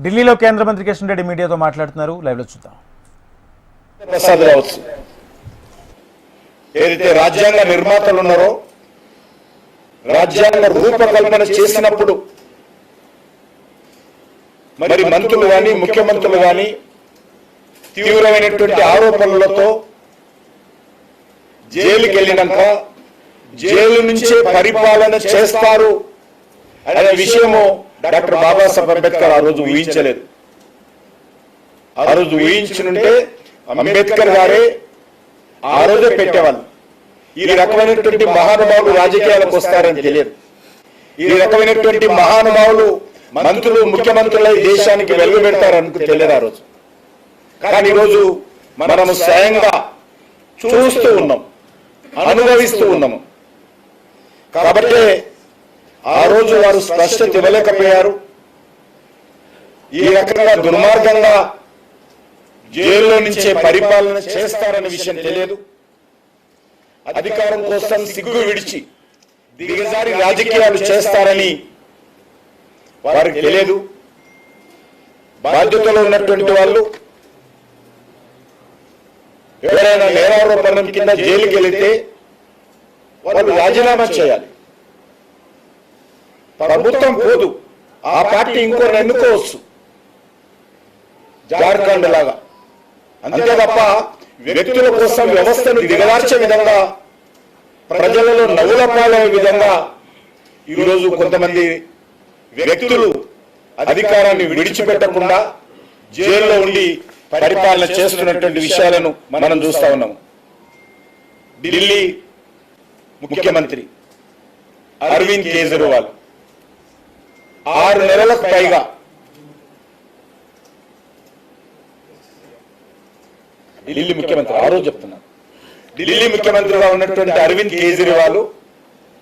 ఢిల్లీలో కేంద్ర మంత్రి కిషన్ రెడ్డి మీడియాతో మాట్లాడుతున్నారు. లైవ్ లో చూద్దాం. ప్రసాద్ రావచ్చు ఏదైతే రాజ్యాంగ నిర్మాతలు ఉన్నారో రాజ్యాంగ రూపకల్పన చేసినప్పుడు మరి మంత్రులు కానీ ముఖ్యమంత్రులు కానీ తీవ్రమైనటువంటి ఆరోపణలతో జైలుకి వెళ్ళినాక జైలు నుంచే పరిపాలన చేస్తారు అనే విషయము డాక్టర్ బాబాసాహెబ్ అంబేద్కర్ ఆ రోజు ఊహించలేదు. ఆ రోజు ఊహించుంటే అంబేద్కర్ గారే ఆ రోజే పెట్టేవాళ్ళు. ఈ రకమైనటువంటి మహానుభావులు రాజకీయాలకు వస్తారని తెలియదు. ఈ రకమైనటువంటి మహానుభావులు మంత్రులు ముఖ్యమంత్రులు దేశానికి వెలుగు పెడతారని తెలియదు ఆ రోజు. కానీ ఈరోజు మనము స్వయంగా చూస్తూ ఉన్నాం, అనుభవిస్తూ ఉన్నాము. కాబట్టి ఆ రోజు వారు స్పష్టత ఇవ్వలేకపోయారు. ఈ రకంగా దుర్మార్గంగా జైల్లో నుంచే పరిపాలన చేస్తారనే విషయం తెలియదు. అధికారం కోసం సిగ్గు విడిచి దిగజారి రాజకీయాలు చేస్తారని వారికి తెలియదు. బాధ్యతలో ఉన్నటువంటి వాళ్ళు ఎవరైనా నేరారోపణ కింద జైలుకి వెళితే వాళ్ళు రాజీనామా చేయాలి. ప్రభుత్వం పోదు, ఆ పార్టీ ఇంకోరిని ఎన్నుకోవచ్చు జార్ఖండ్ లాగా. అంతే తప్ప వ్యక్తుల కోసం వ్యవస్థను దిగదార్చే విధంగా ప్రజలలో నవ్వుల పాలయ్యే విధంగా ఈరోజు కొంతమంది వ్యక్తులు అధికారాన్ని విడిచిపెట్టకుండా జైల్లో ఉండి పరిపాలన చేస్తున్నటువంటి విషయాలను మనం చూస్తా ఉన్నాము. ఢిల్లీ ముఖ్యమంత్రి అరవింద్ కేజ్రీవాల్ 6 నెలలకు పైగా ఢిల్లీ ముఖ్యమంత్రి ఆ రోజు చెప్తున్నారు. ఢిల్లీ ముఖ్యమంత్రిగా ఉన్నటువంటి అరవింద్ కేజ్రీవాల్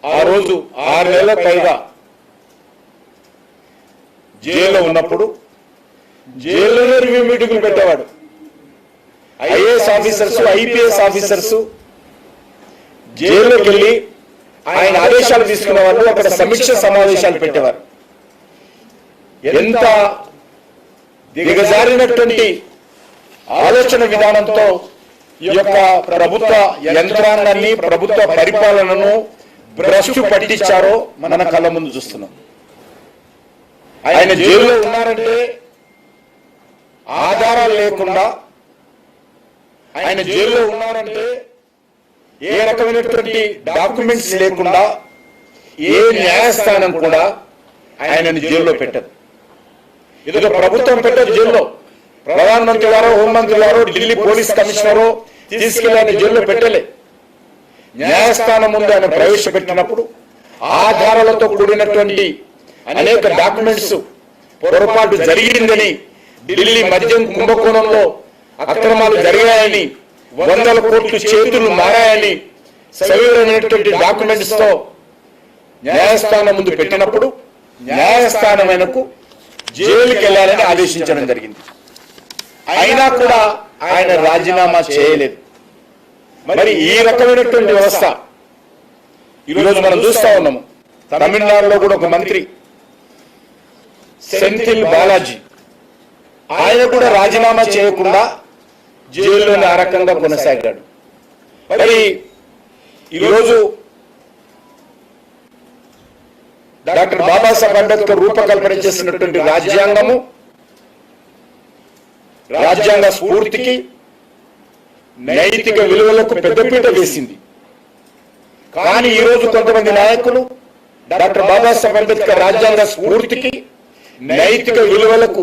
ఆ రోజు 6 నెలలకు పైగా జైల్లో ఉన్నప్పుడు జైల్లోనే రివ్యూ మీటింగులు పెట్టేవాడు. ఐఏఎస్ ఆఫీసర్స్, ఐపీఎస్ ఆఫీసర్స్ జైల్లోకి వెళ్ళి ఆయన ఆదేశాలు తీసుకునే వాళ్ళు అక్కడ సమీక్ష సమావేశాలు పెట్టేవారు. ఎంత దిగజారినటువంటి ఆలోచన విధానంతో ఈ యొక్క ప్రభుత్వ యంత్రాంగాన్ని, ప్రభుత్వ పరిపాలనను భ్రష్టు పట్టించారో మన కళ్ళ ముందు చూస్తున్నాం. ఆయన జైల్లో ఉన్నారంటే ఆధారాలు లేకుండా, ఆయన జైల్లో ఉన్నారంటే ఏ రకమైనటువంటి డాక్యుమెంట్స్ లేకుండా ఏ న్యాయస్థానం కూడా ఆయనను జైల్లో పెట్టదు. ఏదో ప్రభుత్వం పెట్టదు జైల్లో. ప్రధానమంత్రి గారో, హోంమంత్రి గారో, ఢిల్లీ పోలీస్ కమిషనరో తీసుకెళ్లి ఆయన జైల్లో పెట్టలే. న్యాయస్థానం ముందు ఆయన ప్రవేశపెట్టినప్పుడు ఆధారాలతో కూడినటువంటి అనేక డాక్యుమెంట్స్ పొరపాటు జరిగిందని, ఢిల్లీ మద్యం కుంభకోణంలో అక్రమాలు జరిగాయని, 100 కోట్లు చేతులు మారాయని సవివరమైనటువంటి డాక్యుమెంట్స్ తో న్యాయస్థానం ముందు పెట్టినప్పుడు న్యాయస్థానం ఆయనకు జైలుకి వెళ్ళాలని ఆదేశించడం జరిగింది. అయినా కూడా ఆయన రాజీనామా చేయలేదు. మరి ఈ రకమైనటువంటి వ్యవస్థ ఈరోజు మనం చూస్తా ఉన్నాము. తమిళనాడులో కూడా ఒక మంత్రి సెంథిల్ బాలాజీ, ఆయన కూడా రాజీనామా చేయకుండా జైల్లోనే ఆ రకంగా కొనసాగాడు. మరి ఈరోజు డాక్టర్ బాబాసాహెబ్ అంబేద్కర్ రూపకల్పన చేసినటువంటి రాజ్యాంగము, రాజ్యాంగ స్ఫూర్తికి, నైతిక విలువలకు పెద్దపీట వేసింది. కానీ ఈరోజు కొంతమంది నాయకులు డాక్టర్ బాబాసాహెబ్ అంబేద్కర్ రాజ్యాంగ స్ఫూర్తికి, నైతిక విలువలకు